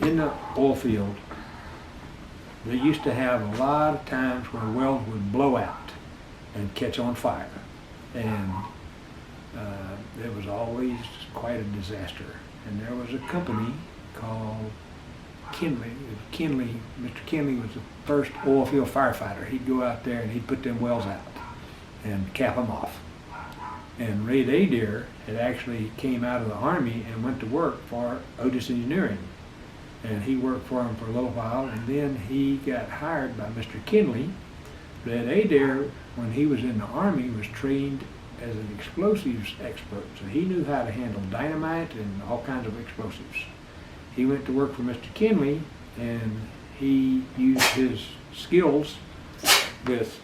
in the oil field, they used to have a lot of times where wells would blow out and catch on fire. And it was always quite a disaster. And there was a company called Kinley. Mr. Kinley was the first oil field firefighter. He'd go out there and he'd put them wells out and cap them off. And Ray Adair had actually came out of the Army and went to work for Otis Engineering. And he worked for him for a little while, and then he got hired by Mr. Kinley. Red Adair, when he was in the Army, was trained as an explosives expert, so he knew how to handle dynamite and all kinds of explosives. He went to work for Mr. Kinley, and he used his skills with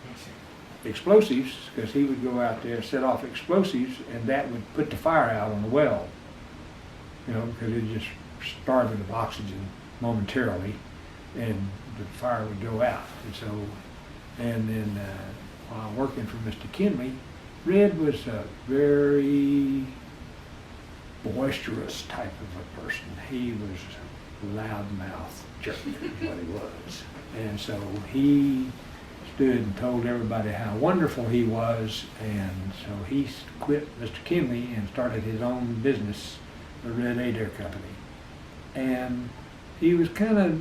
explosives, because he would go out there, set off explosives, and that would put the fire out on the well. You know, because it just starved of oxygen momentarily, and the fire would go out. And so, and then while working for Mr. Kinley, Red was a very boisterous type of a person. He was a loudmouth jerk is what he was. And so he stood and told everybody how wonderful he was, and so he quit Mr. Kinley and started his own business, the Red Adair Company. And he was a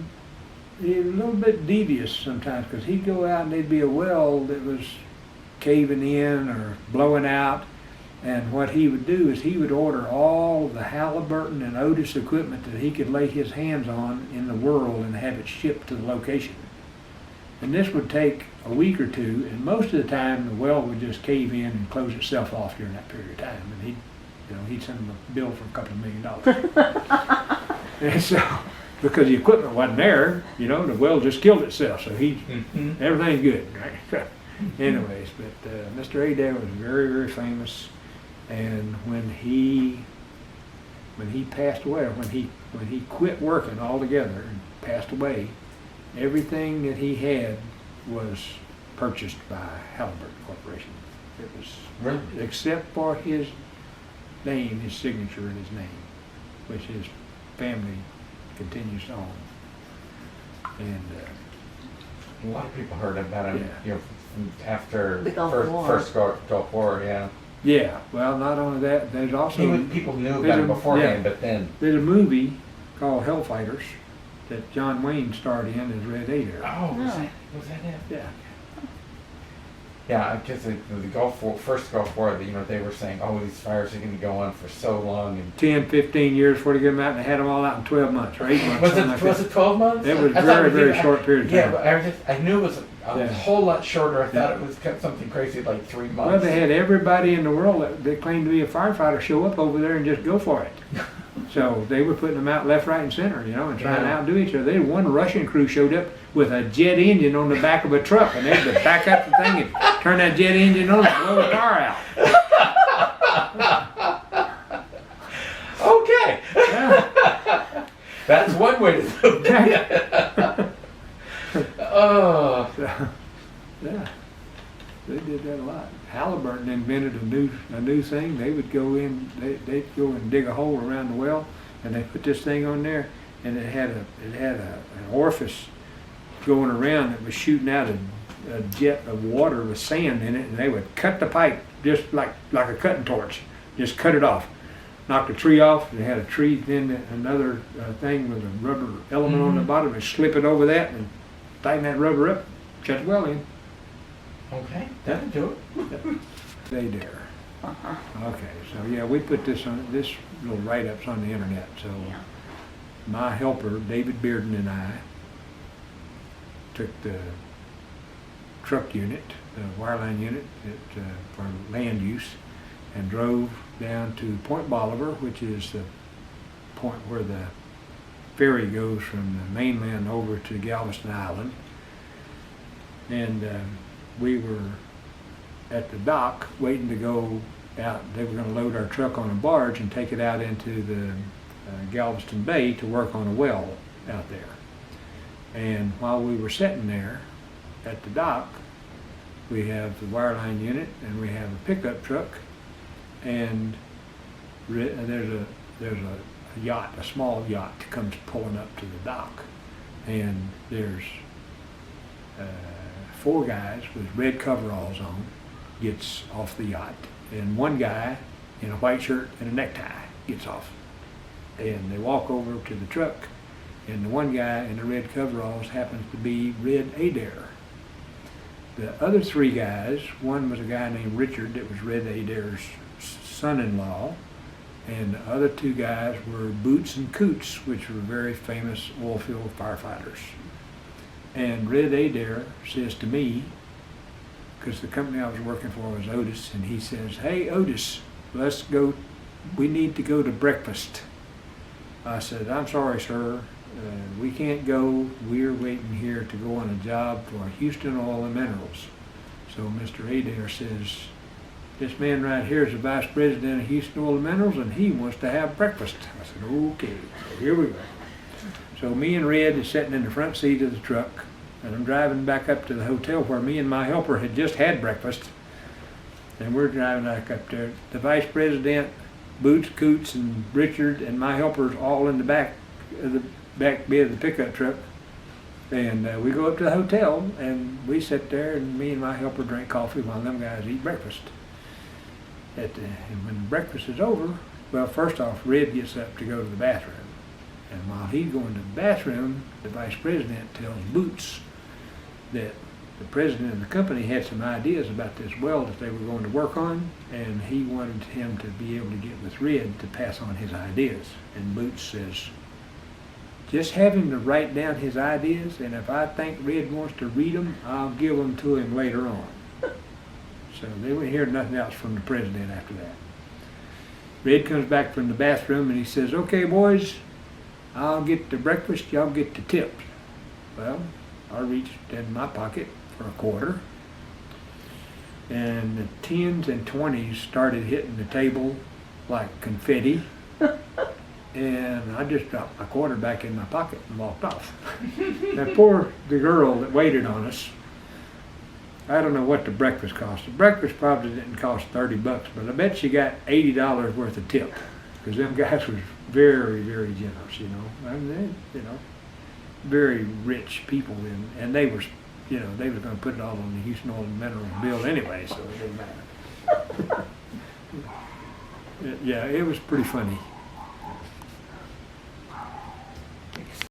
little bit devious sometimes, because he'd go out and there'd be a well that was caving in or blowing out, and what he would do is he would order all of the Halliburton and Otis equipment that he could lay his hands on in the world and have it shipped to the location. And this would take a week or two, and most of the time the well would just cave in and close itself off during that period of time, and he'd send them a bill for a couple of $1 million. And so, because the equipment wasn't there, the well just killed itself, so everything's good, right? Anyways, but Mr. Adair was very, very famous, and when he passed away, when he quit working altogether and passed away, everything that he had was purchased by Halliburton Corporation. It was really? Except for his name, his signature and his name, which his family continues on. And a lot of people heard about him, yeah. After The Gulf War. first Gulf War, yeah. Yeah, well, not only that, there's also People knew about him beforehand, but then. There's a movie called Hellfighters that John Wayne starred in as Red Adair. Oh, No. was that it? Yeah. Yeah, because the Gulf War, first Gulf War, they were saying, oh, these fires are going to go on for so long. And 10, 15 years before they get them out, and they had them all out in 12 months or 8 months. was it 12 months? It was I thought very, very short period of time. Yeah, but I knew it was a Yeah. whole lot shorter. I thought it was something crazy like 3 months. Well, they had everybody in the world that claimed to be a firefighter show up over there and just go for it. So they were putting them out left, right, and center, and trying to outdo each other. They had one Russian crew showed up with a jet engine on the back of a truck, and they had to back up the thing and turn that jet engine on and blow the car out. Okay. Yeah. That's one way to do it. Oh. So, yeah, they did that a lot. Halliburton invented a new thing. They would go in, they'd go and dig a hole around the well, and they put this thing on there, and it had an orifice going around that was shooting out a jet of water with sand in it, and they would cut the pipe just like a cutting torch, just cut it off. Knock the tree off. They had a tree, then another thing with a rubber element on the bottom, and slip it over that and tighten that rubber up, shut the well in. Okay, that'll do it. Adair. Uh-huh. Okay, so yeah, we put this little write-ups on the internet. So Yeah. my helper, David Bearden, and I took the truck unit, the wireline unit for land use, and drove down to Point Bolivar, which is the point where the ferry goes from the mainland over to Galveston Island. And we were at the dock waiting to go out. They were going to load our truck on a barge and take it out into the Galveston Bay to work on a well out there. And while we were sitting there at the dock, we have the wireline unit and we have a pickup truck, and there's a a yacht, a small yacht, comes pulling up to the dock, and there's 4 guys with red coveralls on gets off the yacht, and one guy in a white shirt and a necktie gets off, and they walk over to the truck, and the one guy in the red coveralls happens to be Red Adair. The other 3 guys, one was a guy named Richard that was Red Adair's son-in-law, and the other 2 guys were Boots and Coots, which were very famous oil field firefighters. And Red Adair says to me, because the company I was working for was Otis, and he says, "Hey Otis, let's go, we need to go to breakfast." I said, "I'm sorry, sir, we can't go. We're waiting here to go on a job for Houston Oil and Minerals." So Mr. Adair says, "This man right here is the vice president of Houston Oil and Minerals, and he wants to have breakfast." I said, "Okay, so here we go." So me and Red is sitting in the front seat of the truck, and I'm driving back up to the hotel where me and my helper had just had breakfast. And we're driving back up there. The vice president, Boots, Coots, and Richard, and my helper's all in the back bed of the pickup truck. And we go up to the hotel, and we sit there, and me and my helper drink coffee while them guys eat breakfast. And when breakfast is over, well, first off, Red gets up to go to the bathroom. And while he's going to the bathroom, the vice president tells Boots that the president of the company had some ideas about this well that they were going to work on, and he wanted him to be able to get with Red to pass on his ideas. And Boots says, "Just have him to write down his ideas, and if I think Red wants to read them, I'll give them to him later on." So they wouldn't hear nothing else from the president after that. Red comes back from the bathroom and he says, "Okay, boys, I'll get the breakfast, y'all get the tips." Well, I reached in my pocket for a quarter, and the 10s and 20s started hitting the table like confetti, and I just dropped my quarter back in my pocket and walked off. Now, the girl that waited on us, I don't know what the breakfast cost. The breakfast probably didn't cost $30, but I bet she got $80 worth of tip, because them guys was very, very generous, you know. I mean, they, very rich people, and they were, they were going to put it all on the Houston Oil and Minerals bill anyway, so it didn't matter. Yeah, it was pretty funny.